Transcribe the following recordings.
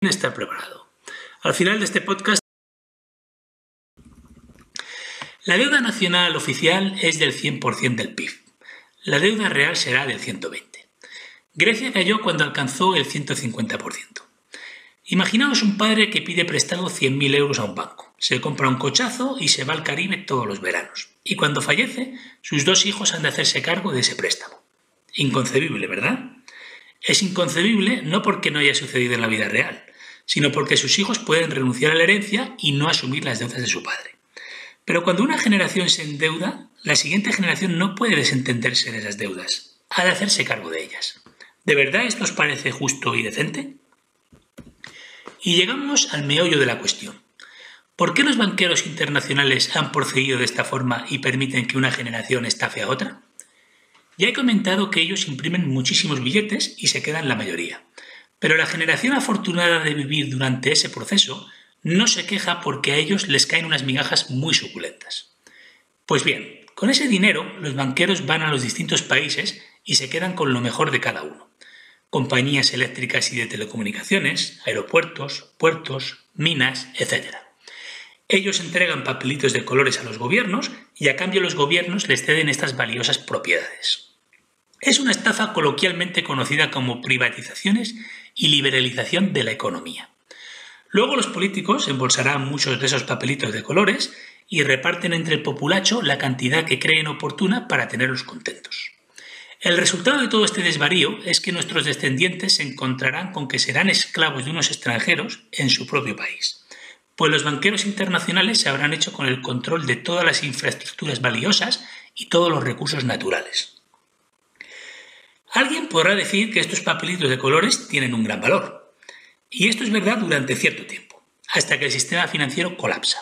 Estar preparado. Al final de este podcast, la deuda nacional oficial es del 100% del PIB. La deuda real será del 120%. Grecia cayó cuando alcanzó el 150%. Imaginaos un padre que pide prestado 100.000 euros a un banco, se compra un cochazo y se va al Caribe todos los veranos. Y cuando fallece, sus 2 hijos han de hacerse cargo de ese préstamo. Inconcebible, ¿verdad? Es inconcebible no porque no haya sucedido en la vida real, sino porque sus hijos pueden renunciar a la herencia y no asumir las deudas de su padre. Pero cuando una generación se endeuda, la siguiente generación no puede desentenderse de esas deudas, ha de hacerse cargo de ellas. ¿De verdad esto os parece justo y decente? Y llegamos al meollo de la cuestión. ¿Por qué los banqueros internacionales han procedido de esta forma y permiten que una generación estafe a otra? Ya he comentado que ellos imprimen muchísimos billetes y se quedan la mayoría. Pero la generación afortunada de vivir durante ese proceso no se queja porque a ellos les caen unas migajas muy suculentas. Pues bien, con ese dinero los banqueros van a los distintos países y se quedan con lo mejor de cada uno. Compañías eléctricas y de telecomunicaciones, aeropuertos, puertos, minas, etc. Ellos entregan papelitos de colores a los gobiernos y a cambio los gobiernos les ceden estas valiosas propiedades. Es una estafa coloquialmente conocida como privatizaciones y liberalización de la economía. Luego los políticos embolsarán muchos de esos papelitos de colores y reparten entre el populacho la cantidad que creen oportuna para tenerlos contentos. El resultado de todo este desvarío es que nuestros descendientes se encontrarán con que serán esclavos de unos extranjeros en su propio país, pues los banqueros internacionales se habrán hecho con el control de todas las infraestructuras valiosas y todos los recursos naturales. Alguien podrá decir que estos papelitos de colores tienen un gran valor. Y esto es verdad durante cierto tiempo, hasta que el sistema financiero colapsa.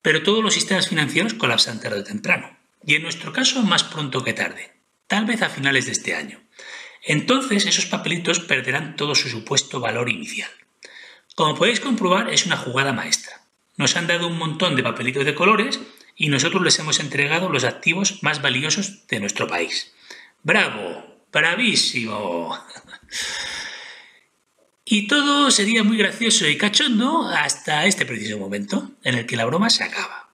Pero todos los sistemas financieros colapsan tarde o temprano. Y en nuestro caso más pronto que tarde, tal vez a finales de este año. Entonces esos papelitos perderán todo su supuesto valor inicial. Como podéis comprobar, es una jugada maestra. Nos han dado un montón de papelitos de colores y nosotros les hemos entregado los activos más valiosos de nuestro país. ¡Bravo! ¡Bravísimo! Y todo sería muy gracioso y cachondo hasta este preciso momento, en el que la broma se acaba.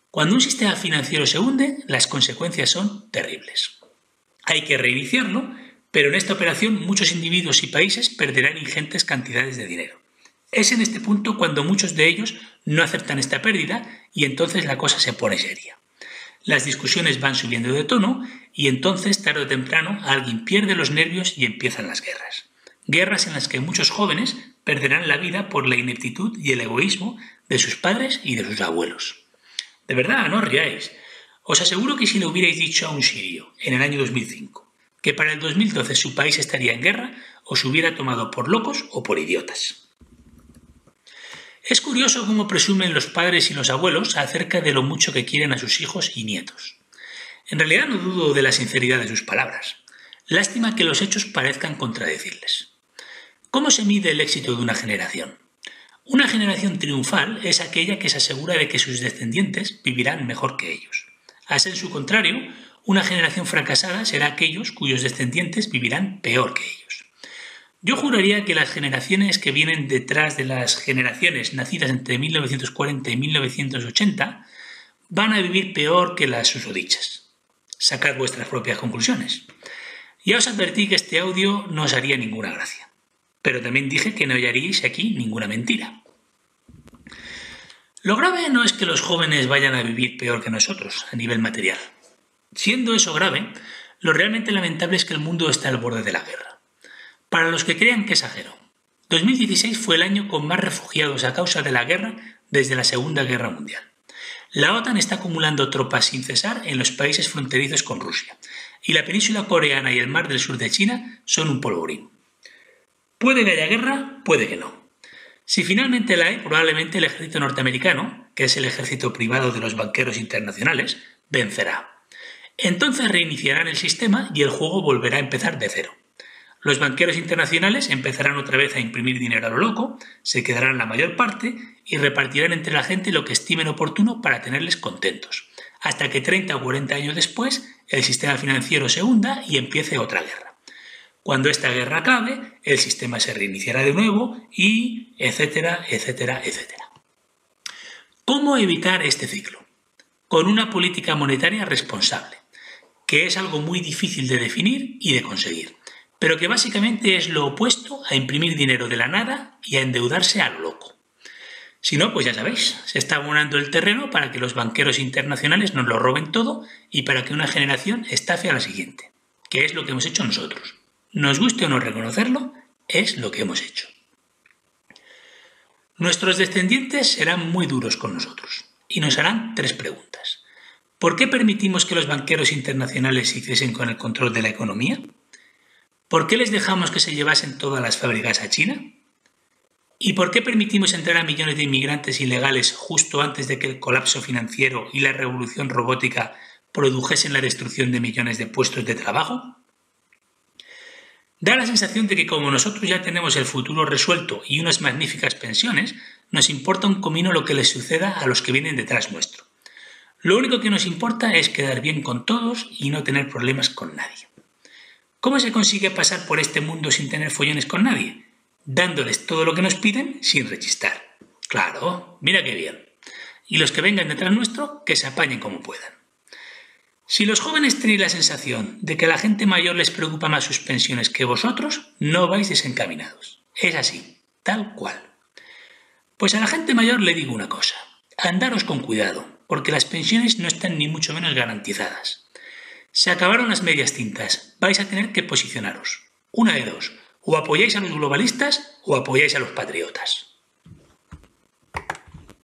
Cuando un sistema financiero se hunde, las consecuencias son terribles. Hay que reiniciarlo, pero en esta operación muchos individuos y países perderán ingentes cantidades de dinero. Es en este punto cuando muchos de ellos no aceptan esta pérdida y entonces la cosa se pone seria. Las discusiones van subiendo de tono y entonces, tarde o temprano, alguien pierde los nervios y empiezan las guerras. Guerras en las que muchos jóvenes perderán la vida por la ineptitud y el egoísmo de sus padres y de sus abuelos. De verdad, no os riáis. Os aseguro que si le hubierais dicho a un sirio, en el año 2005, que para el 2012 su país estaría en guerra, os hubiera tomado por locos o por idiotas. Es curioso cómo presumen los padres y los abuelos acerca de lo mucho que quieren a sus hijos y nietos. En realidad no dudo de la sinceridad de sus palabras. Lástima que los hechos parezcan contradecirles. ¿Cómo se mide el éxito de una generación? Una generación triunfal es aquella que se asegura de que sus descendientes vivirán mejor que ellos. A ser su contrario, una generación fracasada será aquellos cuyos descendientes vivirán peor que ellos. Yo juraría que las generaciones que vienen detrás de las generaciones nacidas entre 1940 y 1980 van a vivir peor que las susodichas. Sacad vuestras propias conclusiones. Ya os advertí que este audio no os haría ninguna gracia, pero también dije que no hallaríais aquí ninguna mentira. Lo grave no es que los jóvenes vayan a vivir peor que nosotros a nivel material. Siendo eso grave, lo realmente lamentable es que el mundo está al borde de la guerra. Para los que crean que exagero, 2016 fue el año con más refugiados a causa de la guerra desde la Segunda Guerra Mundial. La OTAN está acumulando tropas sin cesar en los países fronterizos con Rusia, y la península coreana y el mar del sur de China son un polvorín. Puede que haya guerra, puede que no. Si finalmente la hay, probablemente el ejército norteamericano, que es el ejército privado de los banqueros internacionales, vencerá. Entonces reiniciarán el sistema y el juego volverá a empezar de cero. Los banqueros internacionales empezarán otra vez a imprimir dinero a lo loco, se quedarán la mayor parte y repartirán entre la gente lo que estimen oportuno para tenerles contentos, hasta que 30 o 40 años después el sistema financiero se hunda y empiece otra guerra. Cuando esta guerra acabe, el sistema se reiniciará de nuevo y etcétera, etcétera, etcétera. ¿Cómo evitar este ciclo? Con una política monetaria responsable, que es algo muy difícil de definir y de conseguir, pero que básicamente es lo opuesto a imprimir dinero de la nada y a endeudarse a lo loco. Si no, pues ya sabéis, se está abonando el terreno para que los banqueros internacionales nos lo roben todo y para que una generación estafe a la siguiente, que es lo que hemos hecho nosotros. Nos guste o no reconocerlo, es lo que hemos hecho. Nuestros descendientes serán muy duros con nosotros y nos harán 3 preguntas. ¿Por qué permitimos que los banqueros internacionales se hiciesen con el control de la economía? ¿Por qué les dejamos que se llevasen todas las fábricas a China? ¿Y por qué permitimos entrar a millones de inmigrantes ilegales justo antes de que el colapso financiero y la revolución robótica produjesen la destrucción de millones de puestos de trabajo? Da la sensación de que como nosotros ya tenemos el futuro resuelto y unas magníficas pensiones, nos importa un comino lo que les suceda a los que vienen detrás nuestro. Lo único que nos importa es quedar bien con todos y no tener problemas con nadie. ¿Cómo se consigue pasar por este mundo sin tener follones con nadie? Dándoles todo lo que nos piden sin rechistar. Claro, mira qué bien. Y los que vengan detrás nuestro, que se apañen como puedan. Si los jóvenes tenéis la sensación de que a la gente mayor les preocupa más sus pensiones que vosotros, no vais desencaminados. Es así, tal cual. Pues a la gente mayor le digo una cosa. Andaros con cuidado, porque las pensiones no están ni mucho menos garantizadas. Se acabaron las medias tintas, vais a tener que posicionaros. Una de dos, o apoyáis a los globalistas o apoyáis a los patriotas.